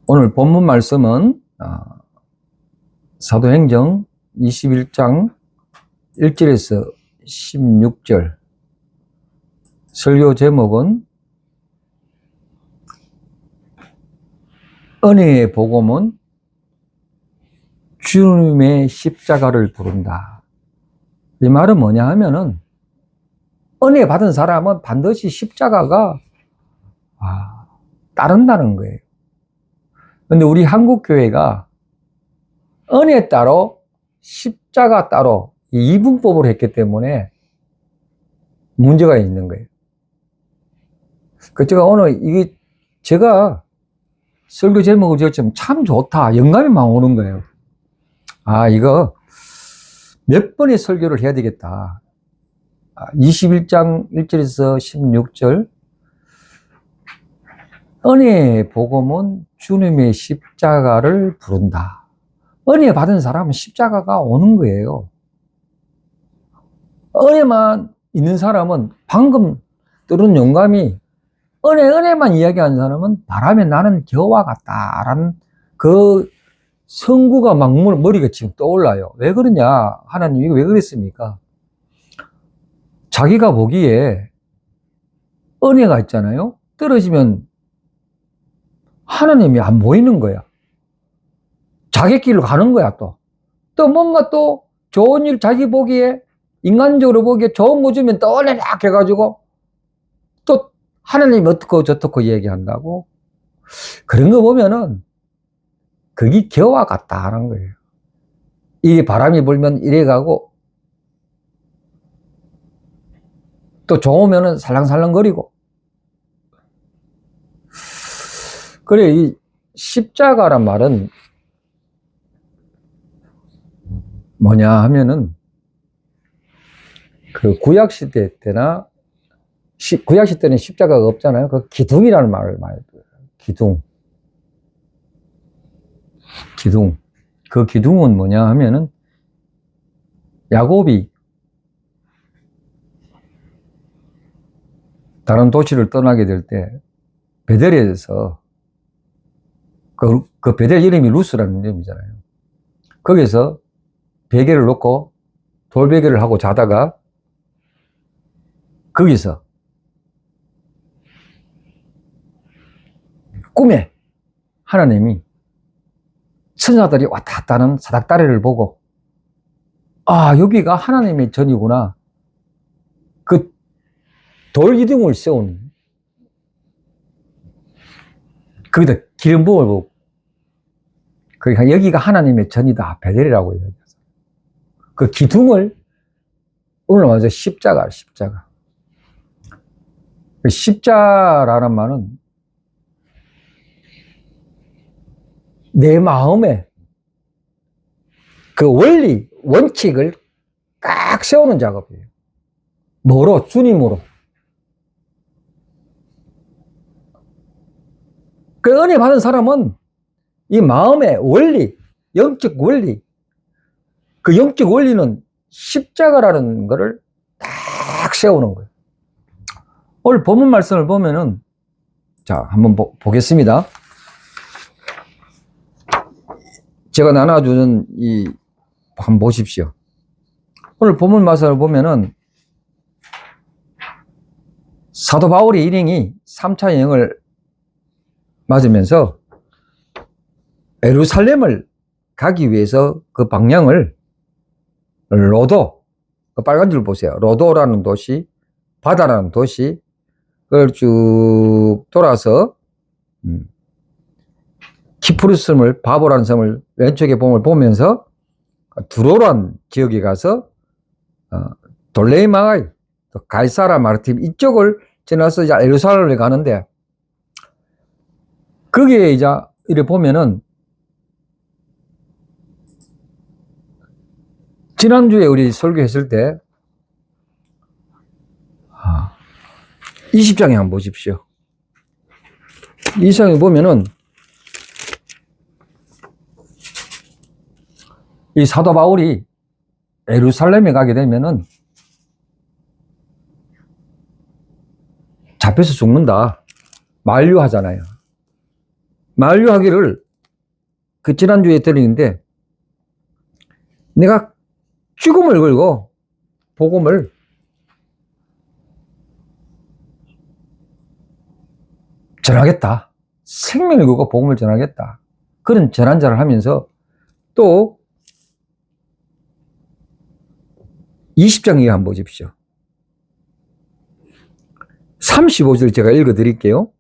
오늘 본문 말씀은 사도행전 21장 1절에서 16절. 설교 제목은 은혜의 복음은 주님의 십자가를 부른다. 이 말은 뭐냐 하면은 은혜 받은 사람은 반드시 십자가가 따른다는 거예요. 근데 우리 한국 교회가 은혜 따로 십자가 따로 이 이분법으로 했기 때문에 문제가 있는 거예요. 제가 오늘 이게 제가 설교 제목을 지었지만 참 좋다, 영감이 막 오는 거예요. 이거 몇 번의 설교를 해야 되겠다. 21장 1절에서 16절. 은혜의 복음은 주님의 십자가를 부른다. 은혜 받은 사람은 십자가가 오는 거예요. 은혜만 있는 사람은 방금 들은 영감이 은혜만 이야기하는 사람은 바람에 나는 겨와 같다라는 그 성구가 막 머리가 지금 떠올라요. 왜 그러냐? 하나님 이거 왜 그랬습니까? 자기가 보기에 은혜가 있잖아요. 떨어지면 하나님이 안 보이는 거야. 자기 길로 가는 거야. 또 뭔가 또 좋은 일 자기 보기에 인간적으로 보기에 좋은 거 주면 또 은혜락 해가지고 또 하나님이 어떻고 저떻고 얘기한다고. 그런 거 보면은 그게 겨와 같다 하는 거예요. 이 바람이 불면 이래 가고 또 좋으면은 살랑살랑거리고. 그래, 이 십자가란 말은 뭐냐 하면은 그 구약시대 때나 구약시대는 십자가가 없잖아요. 그 기둥이라는 말을 많이 써요. 기둥. 그 기둥은 뭐냐 하면은 야곱이 다른 도시를 떠나게 될 때 베델에서 그 베델 이름이 루스라는 이름이잖아요. 거기서 베개를 놓고 돌베개를 하고 자다가 거기서 꿈에 하나님이 천사들이 왔다 갔다 하는 사닥다리를 보고 여기가 하나님의 전이구나. 그 돌기둥을 세운 거기다 기름 부음을 보고 여기가 하나님의 전이다. 베델이라고 얘기했어요. 그 기둥을 오늘 먼저 십자가. 십자라는 말은 내 마음에 그 원리, 원칙을 딱 세우는 작업이에요. 뭐로? 주님으로. 그 은혜 받은 사람은 이 마음의 원리, 영적 원리, 그 영적 원리는 십자가라는 거를 딱 세우는 거예요. 오늘 본문 말씀을 보면은, 자, 한번 보겠습니다. 제가 나눠주는 한번 보십시오. 오늘 본문 말씀을 보면은 사도 바울의 일행이 3차 여행을 맞으면서 예루살렘을 가기 위해서 그 방향을 로도, 그 빨간 줄 보세요. 로도라는 도시, 바다라는 도시, 그걸 쭉 돌아서 키프루스 섬을, 바보라는 섬을 왼쪽에 보면서 두로란 지역에 가서 돌레이마가이, 갈사라 마르팀 이쪽을 지나서 이제 예루살렘을 가는데, 거기에 이제 이래 보면은 지난주에 우리 설교했을 때 20장에 한번 보십시오. 20장에 보면은 이 사도 바울이 예루살렘에 가게 되면은 잡혀서 죽는다. 만류하잖아요. 만류하기를 그 지난주에 드리는데 내가 죽음을 걸고 복음을 전하겠다. 생명을 걸고 복음을 전하겠다. 그런 전환자를 하면서 또 20장 이하 한번 보십시오. 35절 제가 읽어 드릴게요.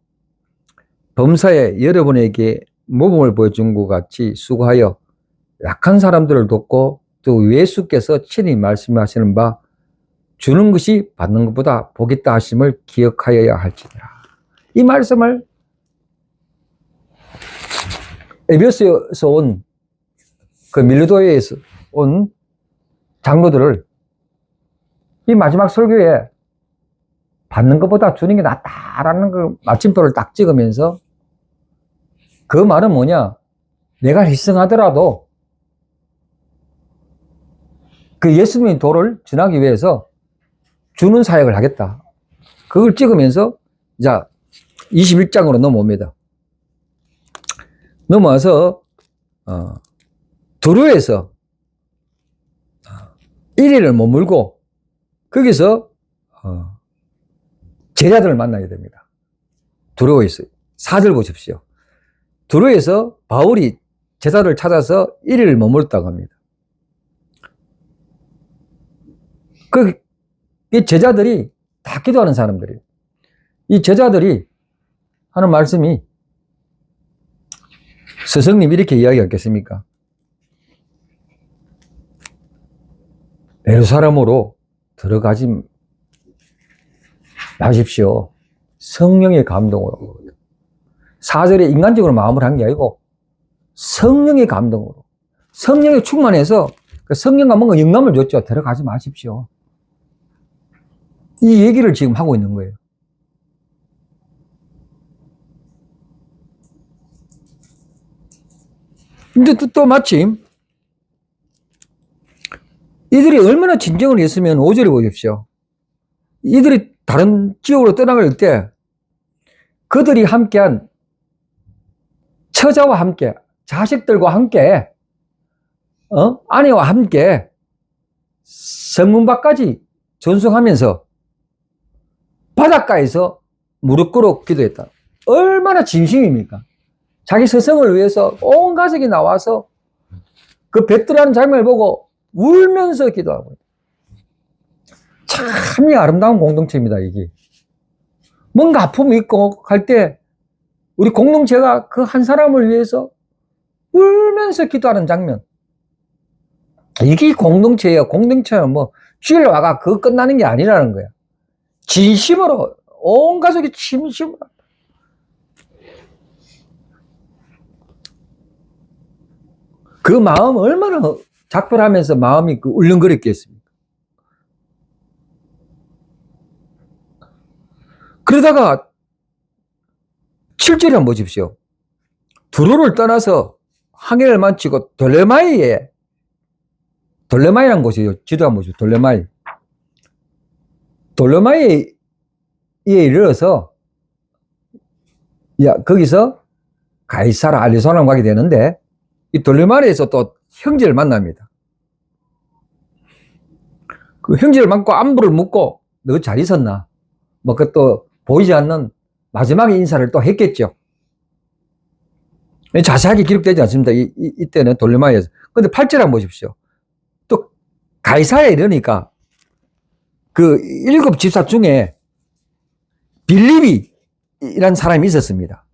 범사에 여러분에게 모범을 보여준 것 같이 수고하여 약한 사람들을 돕고 또 예수께서 친히 말씀하시는 바 주는 것이 받는 것보다 복이 있다 하심을 기억하여야 할지니라. 이 말씀을 에베소에서 온 그 밀도에서 온 장로들을 이 마지막 설교에 받는 것보다 주는 게 낫다라는 그 마침표를 딱 찍으면서 그 말은 뭐냐? 내가 희생하더라도 그 예수님의 도를 전하기 위해서 주는 사역을 하겠다. 그걸 찍으면서 이제 21장으로 넘어옵니다. 넘어와서 두루에서 1일을 머물고 거기서 제자들을 만나게 됩니다. 두루에 있어요. 4절 보십시오. 두루에서 바울이 제자들을 찾아서 1일을 머물렀다고 합니다. 이 제자들이 다 기도하는 사람들이에요. 이 제자들이 하는 말씀이 스승님 이렇게 이야기하겠습니까? 예루살렘으로 들어가지 마십시오. 성령의 감동으로. 4절에 인간적으로 마음을 한 게 아니고 성령의 감동으로. 성령에 충만해서 그 성령과 뭔가 영감을 줬죠. 들어가지 마십시오. 이 얘기를 지금 하고 있는 거예요. 근데 또 마침 이들이 얼마나 진정을 했으면 5절에 보십시오. 이들이 다른 지역으로 떠나갈 때 그들이 함께한 처자와 함께 자식들과 함께 아내와 함께 성문 밖까지 전송하면서 바닷가에서 무릎 꿇어 기도했다. 얼마나 진심입니까? 자기 스승을 위해서 온 가족이 나와서 그 뱉으라는 장면을 보고 울면서 기도하고 참 아름다운 공동체입니다. 이게 뭔가 아픔이 있고 할 때 우리 공동체가 그 한 사람을 위해서 울면서 기도하는 장면, 이게 공동체예요. 공동체는 뭐 주일 와가 그거 끝나는 게 아니라는 거야. 진심으로 온 가족이 진심으로 그 마음 얼마나 작별하면서 마음이 그 울렁거렸겠습니까? 그러다가 7절에 한번 보십시오. 두로를 떠나서 항해를 마치고 돌레마이라는 곳이에요. 지도 한번 보십시오. 돌레마이에 이르러서 거기서 가이사라 알리소나로 가게 되는데 이 돌레마이에서 또 형제를 만납니다. 그 형제를 만나고 안부를 묻고 너 잘 있었나? 뭐 그것도 보이지 않는 마지막에 인사를 또 했겠죠. 자세하게 기록되지 않습니다. 이때는 돌레마이에서. 근데 8절 한번 보십시오. 또 가이사라에 이르니까 그 7 집사 중에 빌립이라는 사람이 있었습니다.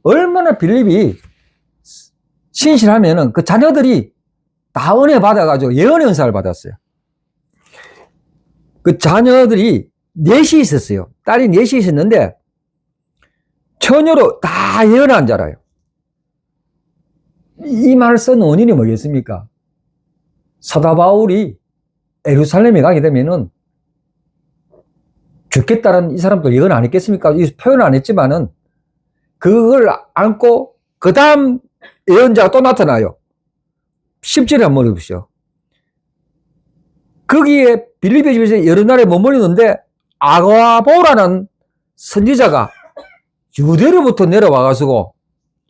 얼마나 빌립이 신실하면은 그 자녀들이 다 은혜 받아가지고 예언의 은사를 받았어요. 그 자녀들이 넷이 있었어요. 딸이 넷이 있었는데 처녀로 다 예언한 줄 알아요. 이 말을 쓴 원인이 뭐겠습니까? 사도 바울이 예루살렘에 가게 되면은 죽겠다는 이 사람도 예언 안 했겠습니까? 이 표현 안 했지만은 그걸 안고 그 다음 예언자가 또 나타나요. 10절에 한번 보십시오. 거기에 빌립의 집에서 여러 날에 머물렀는데 아가보라는 선지자가 유대로부터 내려와가지고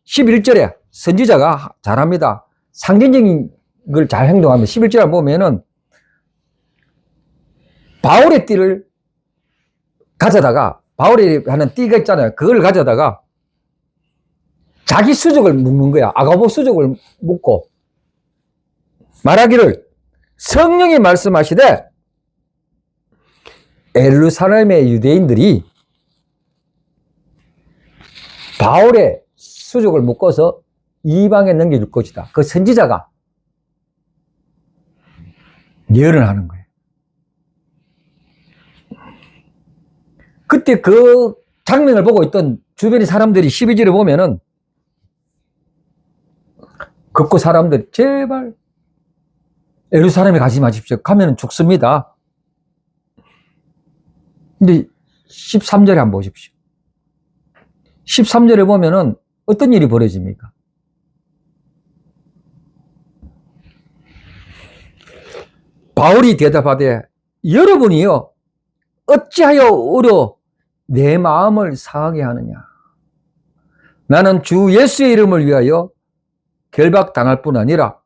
11절에 선지자가 잘합니다. 상징적인 걸 잘 행동하면 11절에 보면은 바울의 띠를 가져다가, 바울이 하는 띠가 있잖아요. 그걸 가져다가 자기 수족을 묶는 거야. 아가보 수족을 묶고 말하기를, 성령이 말씀하시되 예루살렘의 유대인들이 바울의 수족을 묶어서 이방에 넘겨줄 것이다. 그 선지자가 예언을 하는 거예요. 그때 그 장면을 보고 있던 주변의 사람들이 12절에 보면은 걷고 사람들이 제발 예루살렘에 가지 마십시오. 가면 죽습니다. 근데 13절에 한번 보십시오. 13절에 보면은 어떤 일이 벌어집니까? 바울이 대답하되 여러분이요 어찌하여 울어 내 마음을 상하게 하느냐. 나는 주 예수의 이름을 위하여 결박당할 뿐 아니라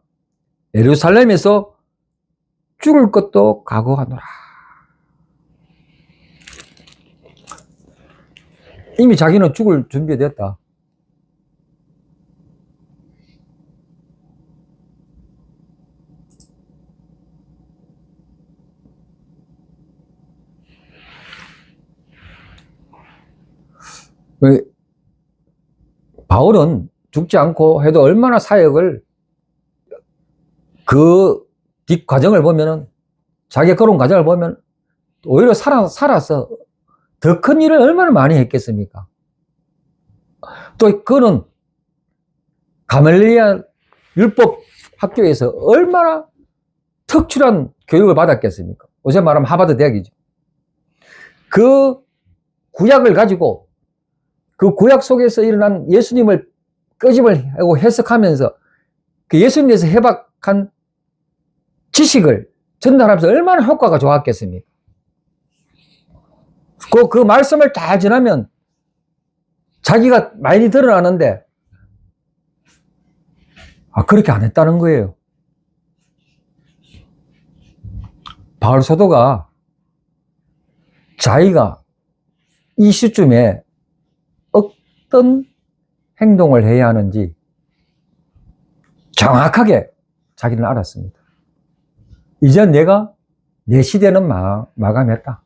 예루살렘에서 죽을 것도 각오하노라. 이미 자기는 죽을 준비됐다. 바울은 죽지 않고 해도 얼마나 사역을, 그 뒷 과정을 보면은, 자기 걸어온 과정을 보면 오히려 살아서 더 큰 일을 얼마나 많이 했겠습니까? 또 그는 가멜리아 율법 학교에서 얼마나 특출한 교육을 받았겠습니까? 요새 말하면 하버드 대학이죠. 그 구약을 가지고 그 구약 속에서 일어난 예수님을 끄집을 하고 해석하면서 그 예수님에서 해박한 지식을 전달하면서 얼마나 효과가 좋았겠습니까? 그 말씀을 잘 전하면 자기가 많이 드러나는데, 그렇게 안 했다는 거예요. 바울 사도가 자기가 이 시점에 어떤 행동을 해야 하는지 정확하게 자기는 알았습니다. 이제 내 시대는 마감했다.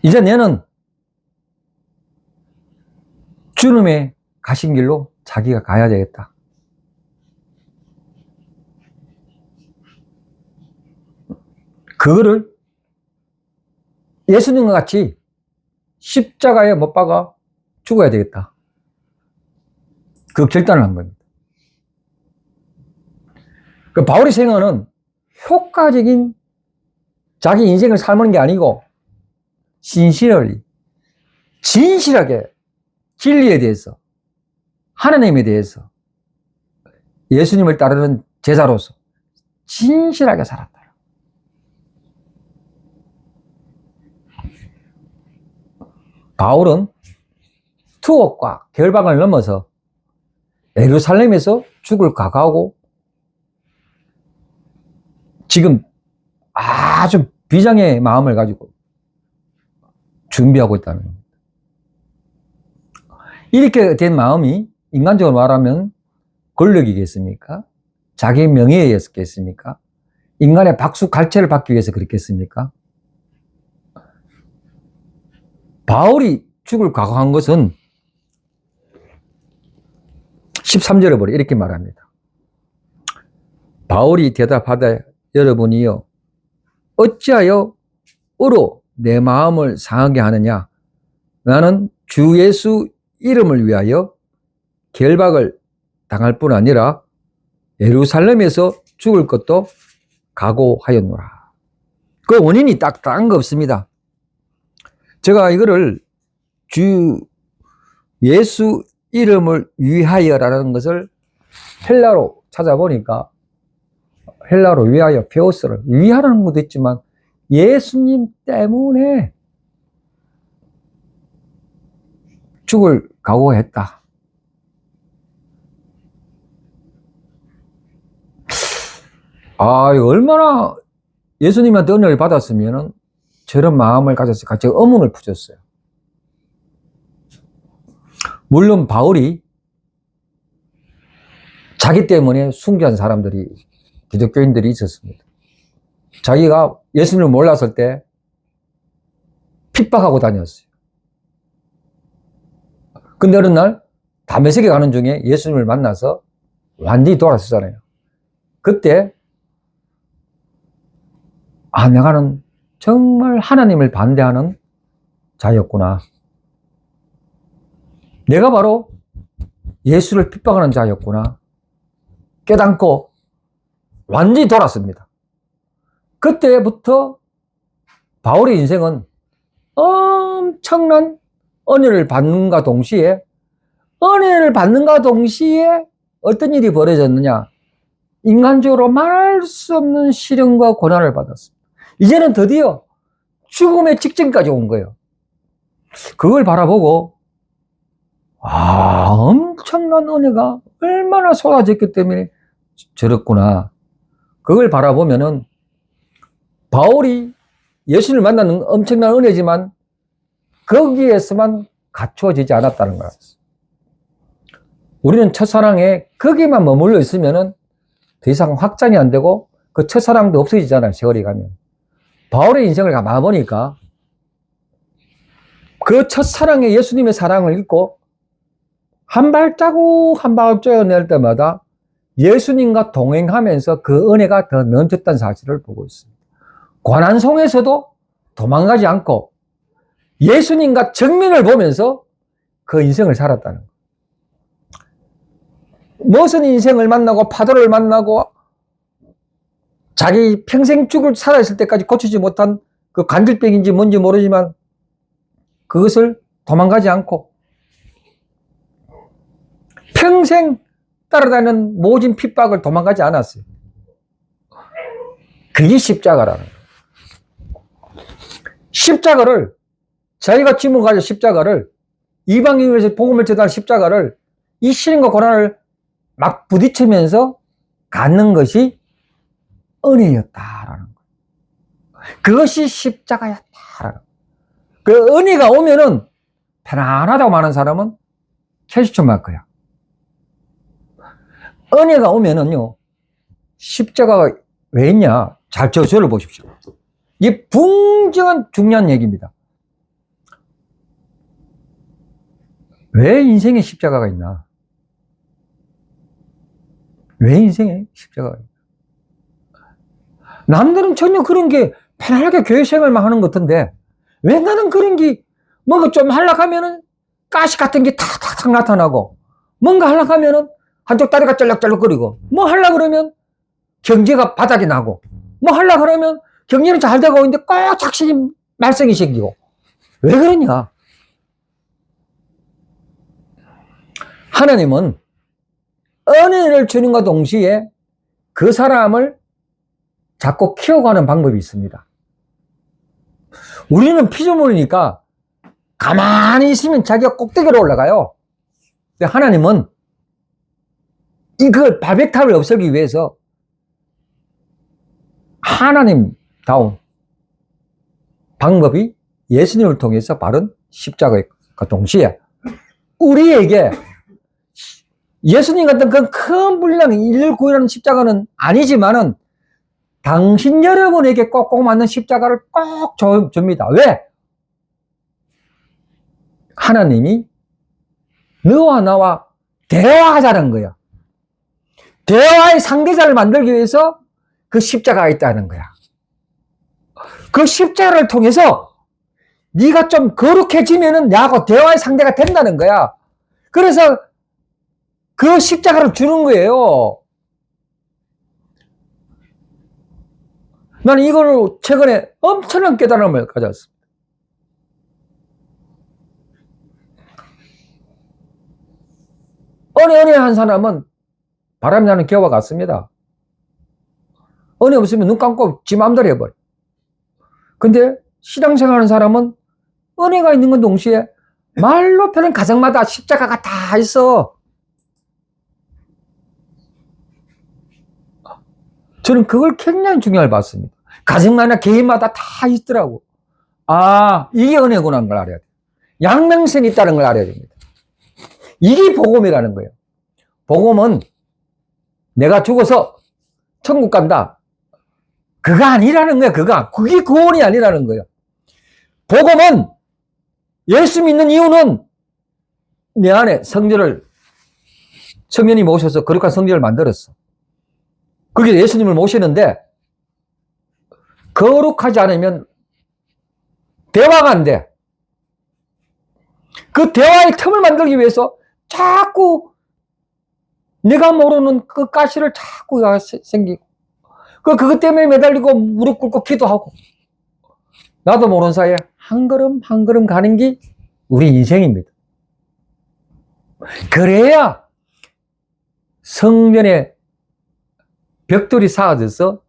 이제 내는 주님의 가신 길로 자기가 가야 되겠다. 그거를 예수님과 같이 십자가에 못 박아 죽어야 되겠다. 그 결단을 한 겁니다. 그 바울의 생애는 효과적인 자기 인생을 삶는 게 아니고 진실하게 진리에 대해서, 하나님에 대해서, 예수님을 따르는 제자로서 진실하게 살았다. 바울은 투옥과 결박을 넘어서 예루살렘에서 죽을 각오하고 지금 아주 비장의 마음을 가지고 준비하고 있다는 겁니다. 이렇게 된 마음이 인간적으로 말하면 권력이겠습니까? 자기 명예에 의해서겠습니까? 인간의 박수 갈채를 받기 위해서 그랬겠습니까? 바울이 죽을 각오한 것은 13절에 보래 이렇게 말합니다. 바울이 대답하되 여러분이요 어찌하여 으로 내 마음을 상하게 하느냐. 나는 주 예수 이름을 위하여 결박을 당할 뿐 아니라 예루살렘에서 죽을 것도 각오하였노라. 그 원인이 딱딱한 거 없습니다. 제가 이거를 주 예수 이름을 위하여라는 것을 헬라로 찾아보니까 헬라로 위하여 페오스를 위하라는 것도 있지만 예수님 때문에 죽을 각오했다. 이거 얼마나 예수님한테 은혜를 받았으면 저런 마음을 가졌을까? 제가 의문을 품었어요. 물론 바울이 자기 때문에 순교한 사람들이, 기독교인들이 있었습니다. 자기가 예수님을 몰랐을 때 핍박하고 다녔어요. 근데 어느 날 다메섹에 가는 중에 예수님을 만나서 완전히 돌아섰잖아요. 그때 내가는 정말 하나님을 반대하는 자였구나. 내가 바로 예수를 핍박하는 자였구나. 깨닫고 완전히 돌았습니다. 그때부터 바울의 인생은 엄청난 은혜를 받는가 동시에 어떤 일이 벌어졌느냐? 인간적으로 말할 수 없는 시련과 고난을 받았습니다. 이제는 드디어 죽음의 직전까지 온 거예요. 그걸 바라보고 엄청난 은혜가 얼마나 쏟아졌기 때문에 저렇구나. 그걸 바라보면은 바울이 예수를 만나는 엄청난 은혜지만 거기에서만 갖추어지지 않았다는 거예요. 우리는 첫사랑에 거기만 머물러 있으면은 더 이상 확장이 안 되고 그 첫사랑도 없어지잖아요. 세월이 가면. 바울의 인생을 가만보니까 그 첫사랑의 예수님의 사랑을 잊고 한 발자국 한 발자국 낼 때마다 예수님과 동행하면서 그 은혜가 더 넘쳤다는 사실을 보고 있습니다. 고난송에서도 도망가지 않고 예수님과 정면을 보면서 그 인생을 살았다는 거예요. 무슨 인생을 만나고 파도를 만나고 자기 평생 죽을 살아있을 때까지 고치지 못한 그 관절병인지 뭔지 모르지만 그것을 도망가지 않고 평생 따라다니는 모진 핍박을 도망가지 않았어요. 그게 십자가라는 거예요. 십자가를 자기가 짊어 가진 십자가를 이방인을 위해서 복음을 전하는 십자가를 이 시련과 고난을 막 부딪히면서 갖는 것이 은혜였다라는 거예요. 그것이 십자가였다라는 거예요. 그 은혜가 오면은 편안하다고 말하는 사람은 캐시촌 마크야. 은혜가 오면은요, 십자가가 왜 있냐? 저를 보십시오. 이게 분명한 중요한 얘기입니다. 왜 인생에 십자가가 있나? 왜 인생에 십자가가 있나? 남들은 전혀 그런 게 편안하게 교회 생활만 하는 것 같은데 왜 나는 그런 게 뭔가 좀 하려고 하면은 가시 같은 게 탁탁탁 나타나고 뭔가 하려고 하면은 한쪽 다리가 쩔럭쩔럭거리고 뭐 하려고 그러면 경제가 바닥이 나고 뭐 하려고 그러면 경제는 잘 되고 있는데 꼭 착신이 말썽이 생기고 왜 그러냐? 하나님은 은혜를 주는과 동시에 그 사람을 자꾸 키워가는 방법이 있습니다. 우리는 피조물이니까 가만히 있으면 자기가 꼭대기로 올라가요. 근데 하나님은 이걸 발백탑을 없애기 위해서 하나님다운 방법이 예수님을 통해서 바른 십자가과 동시에 우리에게 예수님 같은 그 큰 분량 인류를 구원하는 십자가는 아니지만은 당신 여러분에게 꼭꼭 맞는 십자가를 꼭 줍니다. 왜? 하나님이 너와 나와 대화하자는 거야. 대화의 상대자를 만들기 위해서 그 십자가가 있다는 거야. 그 십자가를 통해서 네가 좀 거룩해지면은 나하고 대화의 상대가 된다는 거야. 그래서 그 십자가를 주는 거예요. 나는 이걸 최근에 엄청난 깨달음을 가졌습니다. 은혜한 사람은 바람이 나는 개와 같습니다. 은혜 없으면 눈 감고 지 마음대로 해버려. 근데 신앙생활 하는 사람은 은혜가 있는 건 동시에 말로 펴는 가정마다 십자가가 다 있어. 저는 그걸 굉장히 중요하게 봤습니다. 가정마다 개인마다 다 있더라고. 아, 이게 은혜구나 하는 걸 알아야 돼요. 양면성이 있다는 걸 알아야 됩니다. 이게 복음이라는 거예요. 복음은 내가 죽어서 천국 간다. 그거 아니라는 거야. 그게 구원이 아니라는 거예요. 복음은 예수 믿는 이유는 내 안에 성령이 모셔서 거룩한 성전을 만들었어. 그게 예수님을 모시는데 거룩하지 않으면 대화가 안 돼. 그 대화의 틈을 만들기 위해서 자꾸 내가 모르는 그 가시를 자꾸 생기고 그것 때문에 매달리고 무릎 꿇고 기도하고 나도 모르는 사이에 한 걸음 한 걸음 가는 게 우리 인생입니다. 그래야 성전에 벽돌이 쌓아져서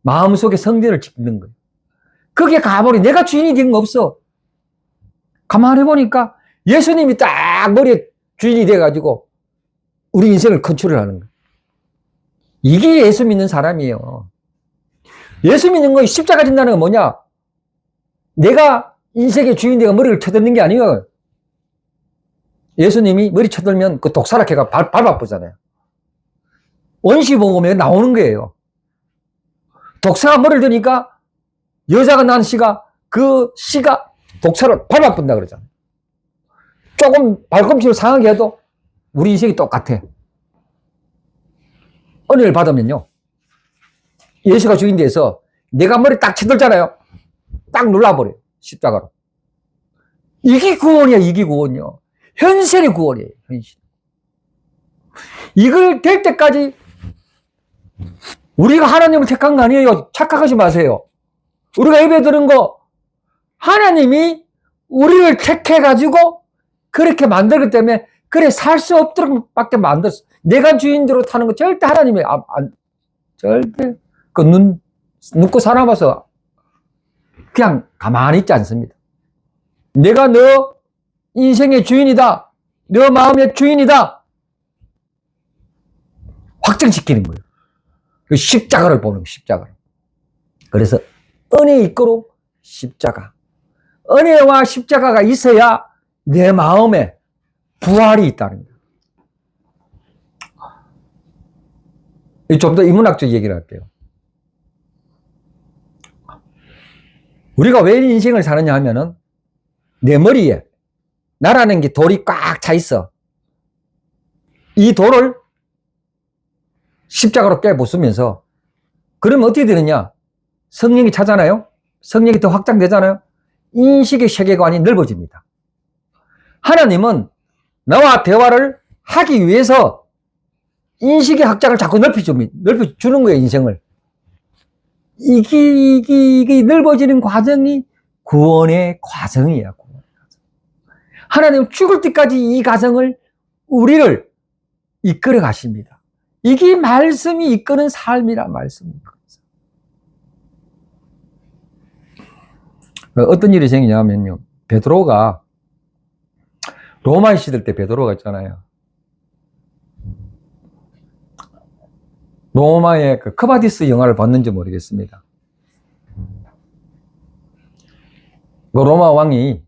마음속에 성전을 짓는 거예요. 그게 가버리 내가 주인이 된 거 없어. 가만히 보니까 예수님이 딱 머리에 주인이 돼가지고 우리 인생을 컨트롤하는 거예요. 이게 예수 믿는 사람이에요. 예수 믿는 거 십자가 진다는 건 뭐냐? 내가 인생의 주인 내가 머리를 쳐드는 게 아니에요. 예수님이 머리 쳐들면 그 독사락해가 밟아보잖아요. 원시복음에 나오는 거예요. 독사가 머리를 드니까 여자가 낳은 씨가 그 씨가 독사를 밟아본다 그러잖아요. 조금 발꿈치를 상하게 해도 우리 인생이 똑같아. 은혜를 받으면요. 예수가 주인 돼서 내가 머리 딱 쳐들잖아요. 딱 눌러버려요. 십자가로. 이게 구원이야. 이게 구원이요. 현실의 구원이에요. 현실. 이걸 될 때까지 우리가 하나님을 택한 거 아니에요. 착각하지 마세요. 우리가 예배 드린 거 하나님이 우리를 택해가지고 그렇게 만들기 때문에 그래 살 수 없도록 밖에 만들었어. 내가 주인대로 타는 거 절대 하나님이 절대 그 눈고 사람아서 그냥 가만히 있지 않습니다. 내가 너 인생의 주인이다. 너 마음의 주인이다. 확정시키는 거예요. 그 십자가를 보는 거예요. 십자가를. 그래서 은혜 이끌어 십자가. 은혜와 십자가가 있어야 내 마음에 부활이 있다는 거예요. 좀 더 인문학적 얘기를 할게요. 우리가 왜 인생을 사느냐 하면은 내 머리에 나라는 게 돌이 꽉 차 있어. 이 돌을 십자가로 깨부수면서 그러면 어떻게 되느냐? 성령이 차잖아요. 성령이 더 확장되잖아요. 인식의 세계관이 넓어집니다. 하나님은 나와 대화를 하기 위해서 인식의 확장을 자꾸 넓혀주는 거예요, 인생을. 이게 넓어지는 과정이 구원의 과정이야. 하나님은 죽을 때까지 이 과정을 우리를 이끌어 가십니다. 이게 말씀이 이끄는 삶이란 말씀입니다. 어떤 일이 생기냐면요. 베드로가 로마에 시들 때 베드로가 있잖아요. 로마의 그 크바디스 영화를 봤는지 모르겠습니다. 그 로마 왕이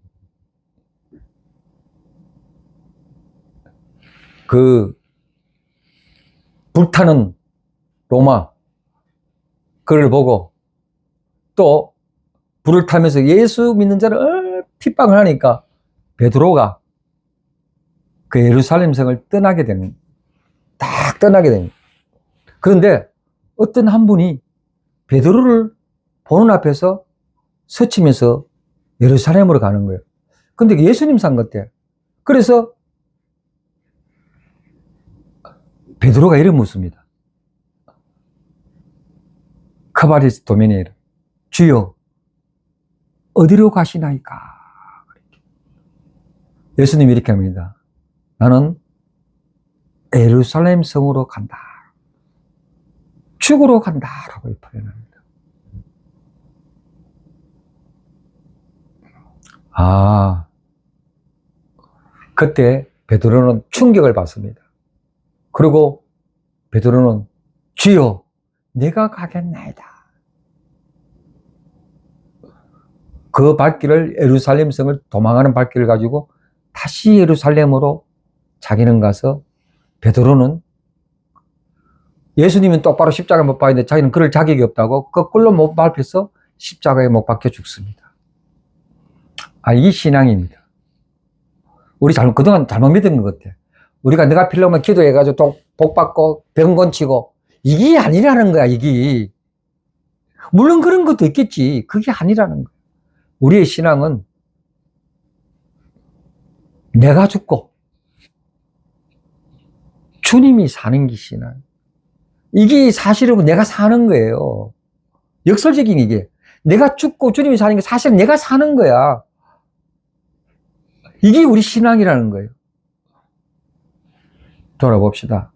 그 불타는 로마 그걸 보고 또 불을 타면서 예수 믿는 자를 핍박을 하니까 베드로가 그 예루살렘 성을 떠나게 됩니다. 그런데 어떤 한 분이 베드로를 보는 앞에서 스치면서 예루살렘으로 가는 거예요. 근데 예수님 산 것 같아. 그래서 베드로가 이름 묻습니다. 크바리스 도메니에르. 주여, 어디로 가시나이까? 예수님이 이렇게 합니다. 나는 예루살렘 성으로 간다. 죽으러 간다라고 표현합니다. 그때 베드로는 충격을 받습니다. 그리고 베드로는 주여, 내가 가겠나이다. 그 발길을 예루살렘 성을 도망하는 발길을 가지고 다시 예루살렘으로 자기는 가서 베드로는 예수님은 똑바로 십자가에 못 박았는데 자기는 그럴 자격이 없다고 거꾸로 못 밟혀서 십자가에 못 박혀 죽습니다. 이게 신앙입니다. 우리 그동안 잘못 믿은 것 같아. 우리가 내가 필요하면 기도해가지고 복 받고 병 건치고 이게 아니라는 거야, 이게. 물론 그런 것도 있겠지. 그게 아니라는 거야. 우리의 신앙은 내가 죽고 주님이 사는 게 신앙. 이게 사실은 내가 사는 거예요. 역설적인 이게. 내가 죽고 주님이 사는 게 사실은 내가 사는 거야. 이게 우리 신앙이라는 거예요. 돌아봅시다.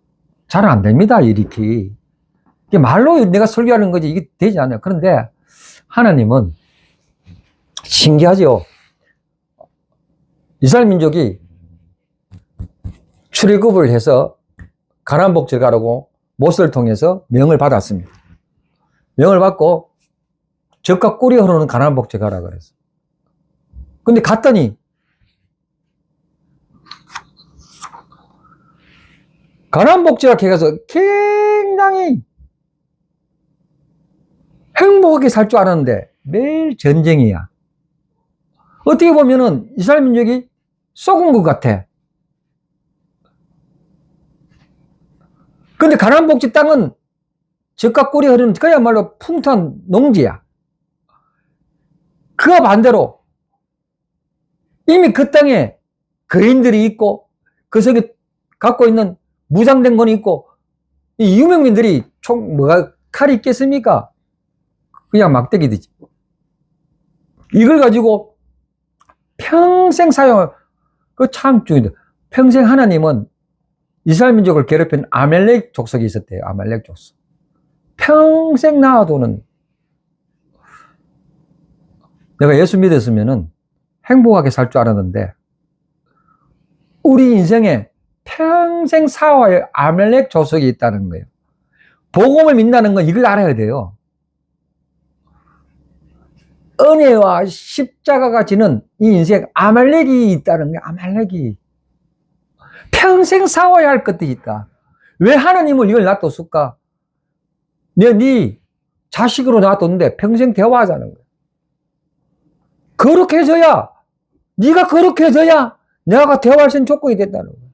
잘 안 됩니다, 이렇게. 이게 말로 내가 설교하는 거지, 이게 되지 않아요. 그런데 하나님은 신기하죠. 이스라엘 민족이 출애굽을 해서 가나안 복지를 가라고 모세를 통해서 명을 받았습니다. 명을 받고 젖과 꿀이 흐르는 가나안 복지를 가라 그랬어. 근데 갔더니 가나안 복지가 가서 굉장히 행복하게 살 줄 알았는데 매일 전쟁이야. 어떻게 보면은 이스라엘 민족이 속은 것 같아. 근데 가나안 복지 땅은 젖과 꿀이 흐르는 그야말로 풍성한 농지야. 그와 반대로 이미 그 땅에 거인들이 있고 그 속에 갖고 있는 무장된 건 있고 이 유명민들이 칼이 있겠습니까? 그냥 막대기듯이. 이걸 가지고 평생 사용할, 참 중요해요. 평생 하나님은 이스라엘 민족을 괴롭힌 아말렉 족속이 있었대요. 아말렉 족속. 평생 낳아두는. 내가 예수 믿었으면은 행복하게 살 줄 알았는데 우리 인생에 평생 사와의 아말렉 족속이 있다는 거예요. 복음을 믿는다는 건 이걸 알아야 돼요. 은혜와 십자가가 지는 이 인생 아말렉이 있다는 거예요. 아말렉이. 평생 싸워야 할 것들이 있다. 왜 하나님을 이걸 놔뒀을까? 네 자식으로 놔뒀는데 평생 대화하자는 거예요. 그렇게 해줘야, 네가 그렇게 해줘야 내가 대화할 수 있는 조건이 된다는 거예요.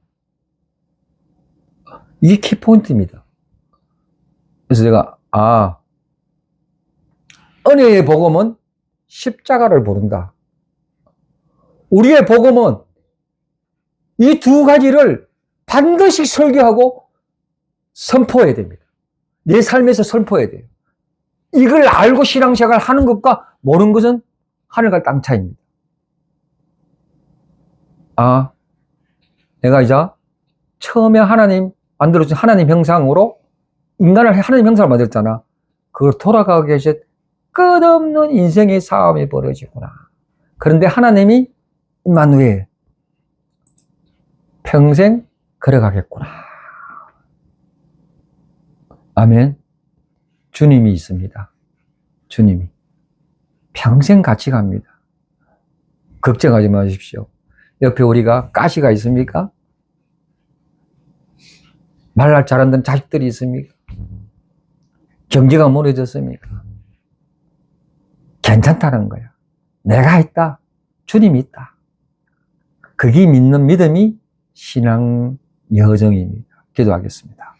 이게 키포인트입니다. 그래서 제가 은혜의 복음은 십자가를 부른다. 우리의 복음은 이 두 가지를 반드시 설교하고 선포해야 됩니다. 내 삶에서 선포해야 돼요. 이걸 알고 신앙생활을 하는 것과 모르는 것은 하늘과 땅 차이입니다. 내가 이제 처음에 하나님 만들어준 하나님 형상으로 인간을 하나님 형상을 만들었잖아. 그걸 돌아가고 계신 끝없는 인생의 싸움이 벌어지구나. 그런데 하나님이 임마누엘 평생 걸어가겠구나. 아멘. 주님이 있습니다. 주님이 평생 같이 갑니다. 걱정하지 마십시오. 옆에 우리가 가시가 있습니까? 말할 잘 안 듣는 자식들이 있습니까? 경제가 무너졌습니까? 괜찮다는 거야. 내가 있다. 주님이 있다. 그게 믿는 믿음이 신앙 여정입니다. 기도하겠습니다.